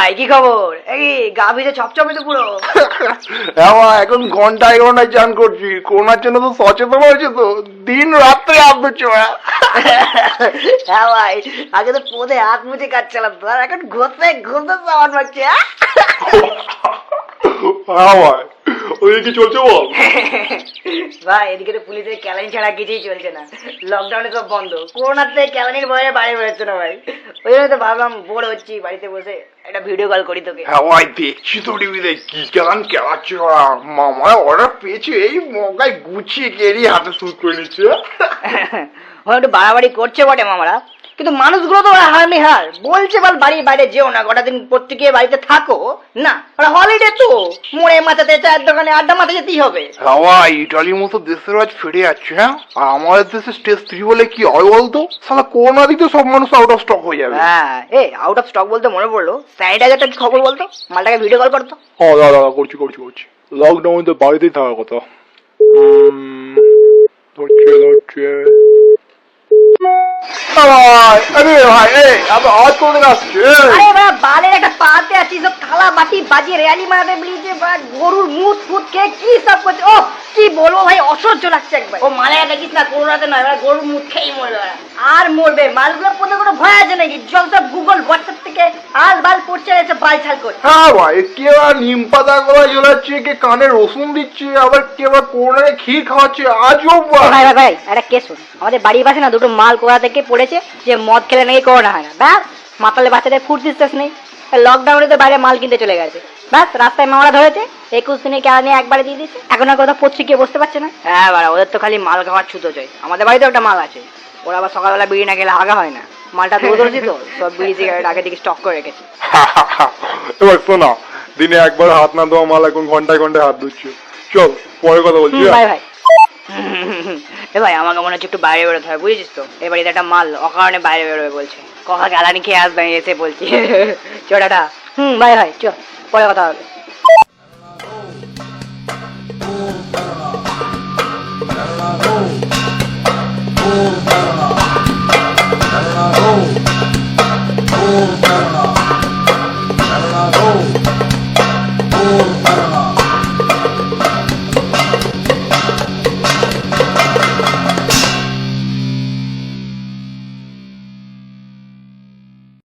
ভাই কি খবর? এই গা ভিজে চপচপে তো পুরো। হ্যাঁ এখন ঘন্টায় ঘন্টায় চান করছি, করোনার জন্য তো সচেতন হয়েছে তো, দিন রাত্রে হাত ধুচ্ছে। হ্যাঁ ভাই, আগে তো পদে হাত মুছে কাজ চালাতো, আর এখন ঘষে ঘষে সাবান মারছে। হ্যাঁ ভাই, ওই কি চলছে বল? ভাই এদিকে তো পুলিশের ক্যালানি ছাড়া কিছুই চলছে না, লকডাউনে সব বন্ধ, করোনার থেকে ক্যালানির ভয়ে বাইরে বেরোচ্ছে না ভাই। ওই জন্য তো ভাবলাম বোর হচ্ছি, বাড়িতে বসে একটা ভিডিও কল করি তোকে। হ্যাঁ ভাই, দেখছি তো টিভিতে কি কেমন কেলাচ্ছে ওরা। মামা অর্ডার পেয়েছে, এই মগায় গুছিয়ে কেরিয়ে হাতে শুট করে নিচ্ছে। ওরা একটু বাড়াবাড়ি করছে বটে মামারা, কিন্তু মানুষগুলো তো ওরা হার নিহার বলছে, বল বাড়ির বাইরে যেও না, কটা দিন প্রত্যেকে বাড়িতে থাকো না, ওরা হলিডে তো মোড়ে মাথাতে চায়ের দোকানে আড্ডা মাথা যেতেই হবে। হ্যাঁ ভাই, ইটালির মতো দেশের আজ ফিরে যাচ্ছে। হ্যাঁ, আর আমাদের দেশে স্টেজ 3 বলে কি হয় বলতো? সালা করোনা দিতে সব মানুষ আউট অফ স্টক হয়ে যাবে। হ্যাঁ, এই আউট অফ স্টক বলতে মনে পড়লো, স্যানিটাইজারটা কি খবর বলতো, মালটাকে ভিডিও কল করতো। ও দাদা করছি করছি করছি, লকডাউনে তো বাড়িতেই থাকার কথা। ধরছে আরে ভাই, আমি আজ কোন আসছে? আরে বাবা, বালের একটা পাতে আছিস, সব থালা বাটি বাজিয়ে র্যালি মারাতে বেরিয়েছে, বা গরুর মুখ ফুট খেয়ে কি সব করছে। ও কি বলবো ভাই, অসহ্য লাগছে একবার। ও মালে দেখিস না, করোনাতে নয়, এবার গরুর মুখ খেয়েই মরবে ওরা। আর মরবে, মালগুলো পড়তে কোনো ভয় আছে নাকি? জল সব গুগল হোয়াটসঅ্যাপ থেকে আল বাল পড়ছে, এসে বাল ছাল করছে। হ্যাঁ ভাই, কে আর নিম পাতা গলায় ঝোলাচ্ছে, কে কানে রসুন দিচ্ছে, আবার কে আবার করোনাকে ক্ষীর খাওয়াচ্ছে। আজও ভাই ভাই ভাই, একটা কেস শুন, আমাদের বাড়ির পাশে না দুটো মাল কোথা থেকে পড়েছে যে মদ খেলে নাকি করোনা হয় না। ব্যাস, মাতালে বাচ্চাদের ফুর্তির শেষ নেই, লকডাউনে তো বাইরে মাল কিনতে চলে গেছে। ব্যাস, রাস্তায় মামলা ধরেছে, 21 দিনে কেনা নিয়ে একবারে দিয়ে দিচ্ছে, এখন আর কোথাও পত্রিকে বসতে পারছে না। হ্যাঁ বাড়া, ওদের তো খালি মাল খাওয়ার ছুতো চাই। আমাদের বাড়িতেও একটা মাল আছে, ওরা আবার সকালবেলা বিড়ি না খেলে আগা হয় না। মালটা দৌড়ছি তো, সব বিড়ি সিগারেট আগে থেকে স্টক করে রেখেছে। এবার শোনা, দিনে একবার হাত না দেওয়া মাল এখন ঘন্টায় ঘন্টায় হাত ধুচ্ছে। চল পরে কথা বলছি। ভাই ভাই, এ ভাই আমাকে মনে হচ্ছে একটু বাইরে বেরোতে হয়, বুঝেছিস তো? এই বাড়িতে একটা মাল অকারণে বাইরে বেরোবে বলছে, কখা জ্বালানি খেয়ে আসবে এসে বলছি। চটাটা। ভাই ভাই, চ, পরে কথা হবে।